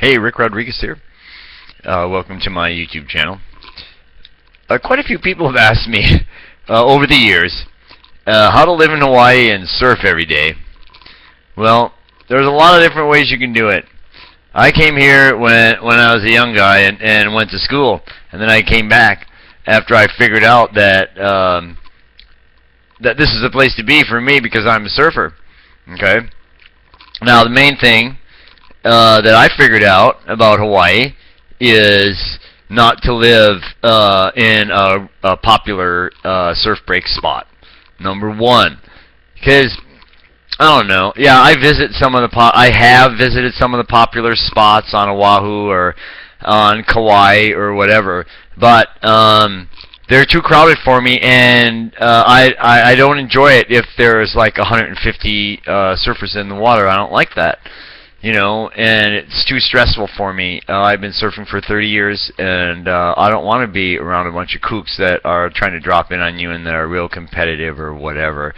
Hey, Rick Rodriguez here. Welcome to my YouTube channel. Quite a few people have asked me over the years how to live in Hawaii and surf every day. Well, there's a lot of different ways you can do it. I came here when I was a young guy and went to school, and then I came back after I figured out that that this is the place to be for me because I'm a surfer. Okay. Now the main thing that I figured out about Hawaii is not to live in a popular surf break spot. Number one, because I don't know. Yeah, I have visited some of the popular spots on Oahu or on Kauai or whatever, but they're too crowded for me, and I don't enjoy it if there's like 150 surfers in the water. I don't like that. And it's too stressful for me. I've been surfing for 30 years, and I don't want to be around a bunch of kooks that are trying to drop in on you and that are real competitive or whatever.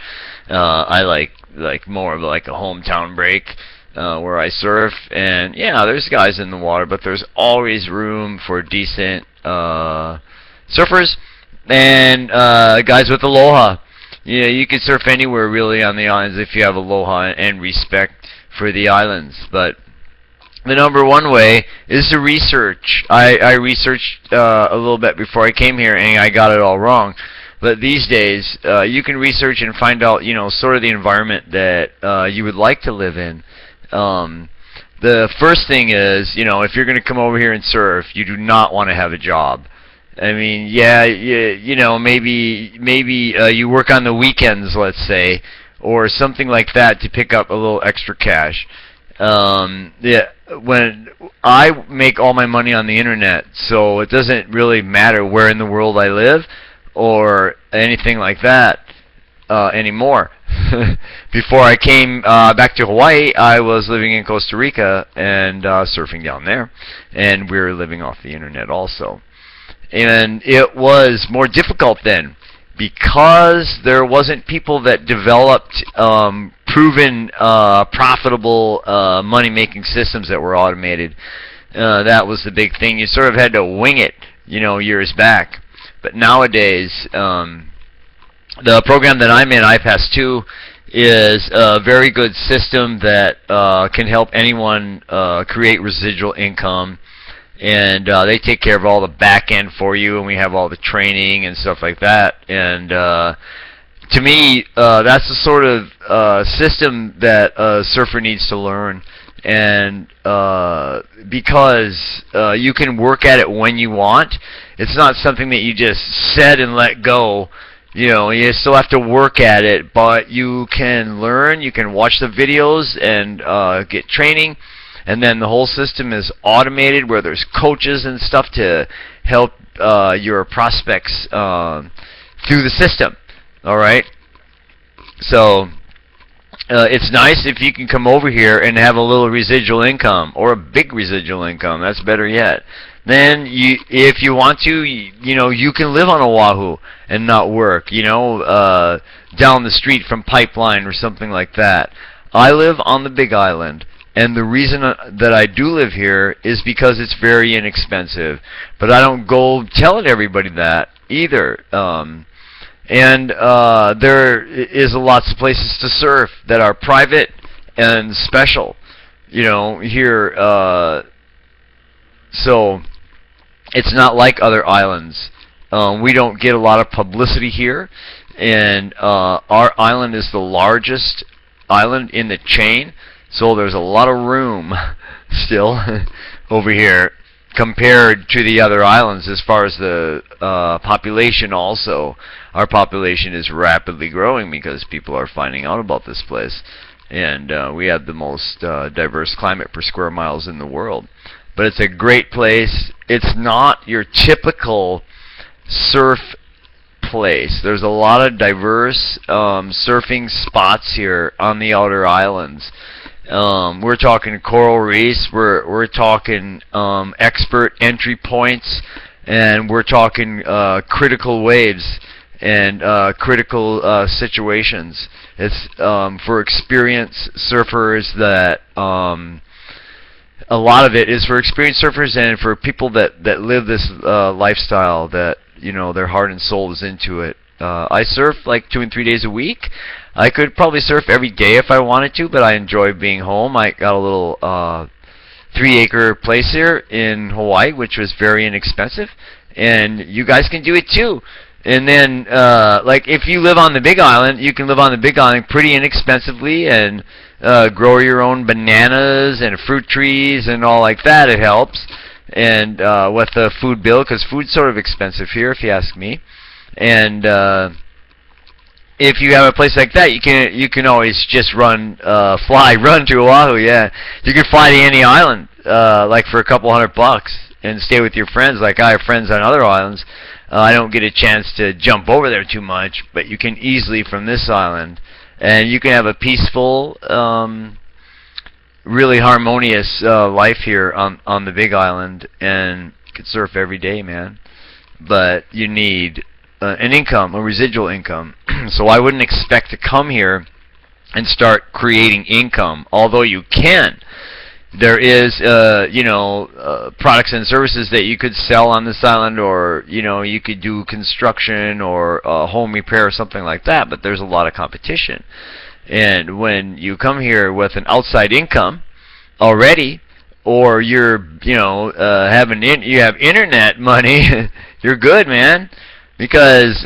I like more of like a hometown break where I surf, and yeah, there's guys in the water, but there's always room for decent surfers and guys with aloha. You can surf anywhere really on the islands if you have aloha and respect for the islands. But the number one way is to research. I researched a little bit before I came here, and I got it all wrong. But these days, you can research and find out, sort of the environment that you would like to live in. The first thing is, if you're going to come over here and surf, you do not want to have a job. I mean, yeah, maybe you work on the weekends, let's say, or something like that to pick up a little extra cash. Yeah, when I make all my money on the internet, so it doesn't really matter where in the world I live or anything like that anymore. Before I came back to Hawaii, I was living in Costa Rica and surfing down there, and we were living off the internet also. And it was more difficult then, because there wasn't people that developed proven profitable money-making systems that were automated. That was the big thing. You sort of had to wing it, years back. But nowadays, the program that I'm in, iPass 2, is a very good system that can help anyone create residual income. And they take care of all the back end for you, and we have all the training and stuff like that. And to me, that's the sort of system that a surfer needs to learn. And because you can work at it when you want, it's not something that you just set and let go. You still have to work at it, but you can learn, you can watch the videos and get training. And then the whole system is automated, where there's coaches and stuff to help your prospects through the system. All right. So it's nice if you can come over here and have a little residual income, or a big residual income. That's better yet. Then if you want to, you can live on Oahu and not work. Down the street from Pipeline or something like that. I live on the Big Island. And the reason that I do live here is because it's very inexpensive. But I don't go telling everybody that either. And there is lots of places to surf that are private and special, here. So it's not like other islands. We don't get a lot of publicity here. And our island is the largest island in the chain. So there's a lot of room still over here compared to the other islands as far as the population also. Our population is rapidly growing because people are finding out about this place. And we have the most diverse climate per square miles in the world. But it's a great place. It's not your typical surf place. There's a lot of diverse surfing spots here on the outer islands. We're talking coral reefs, we're talking expert entry points, and we're talking critical waves and critical situations. It's for experienced surfers that a lot of it is for experienced surfers and for people that live this lifestyle, that their heart and soul is into it. I surf like 2 and 3 days a week. I could probably surf every day if I wanted to, but I enjoy being home. I got a little 3-acre place here in Hawaii, which was very inexpensive, and you guys can do it too. And then, like, if you live on the Big Island, you can live on the Big Island pretty inexpensively and grow your own bananas and fruit trees and all like that. It helps. And with the food bill, because food's sort of expensive here, if you ask me. And if you have a place like that, you can always just run to Oahu. Yeah, you can fly to any island, like for a couple $100 and stay with your friends. Like I have friends on other islands. I don't get a chance to jump over there too much, but you can easily from this island, and you can have a peaceful, really harmonious life here on the Big Island, and you can surf every day, man. But you need an income, a residual income. So I wouldn't expect to come here and start creating income, although you can. There is, products and services that you could sell on this island, or, you could do construction or home repair or something like that, but there's a lot of competition. And when you come here with an outside income already, or you're, you have internet money, you're good, man. Because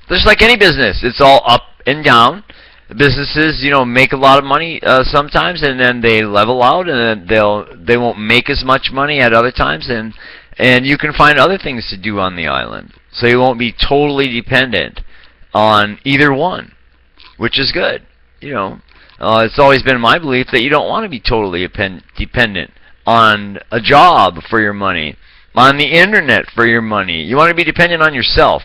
just like any business, it's all up and down. Businesses, make a lot of money sometimes, and then they level out, and then they won't make as much money at other times, and you can find other things to do on the island, so you won't be totally dependent on either one, which is good. It's always been my belief that you don't want to be totally dependent on a job for your money, on the internet for your money. You want to be dependent on yourself.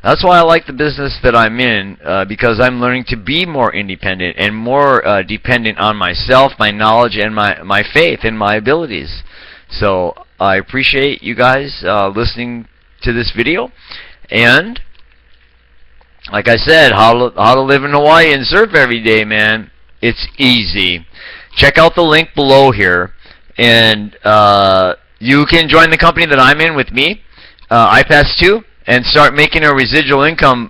That's why I like the business that I'm in, because I'm learning to be more independent and more dependent on myself, my knowledge, and my faith and my abilities. So I appreciate you guys listening to this video. And like I said, how to live in Hawaii and surf every day, man. It's easy. Check out the link below here, and you can join the company that I'm in with me, iPass2, and start making a residual income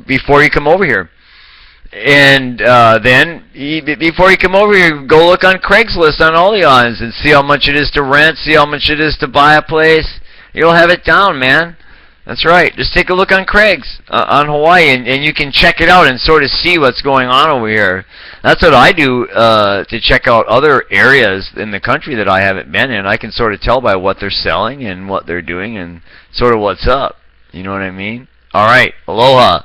before you come over here. And then, before you come over here, go look on Craigslist on all the islands and see how much it is to rent, see how much it is to buy a place. You'll have it down, man. That's right. Just take a look on Craig's on Hawaii, and you can check it out and sort of see what's going on over here. That's what I do to check out other areas in the country that I haven't been in. I can sort of tell by what they're selling and what they're doing and sort of what's up. You know what I mean? All right. Aloha.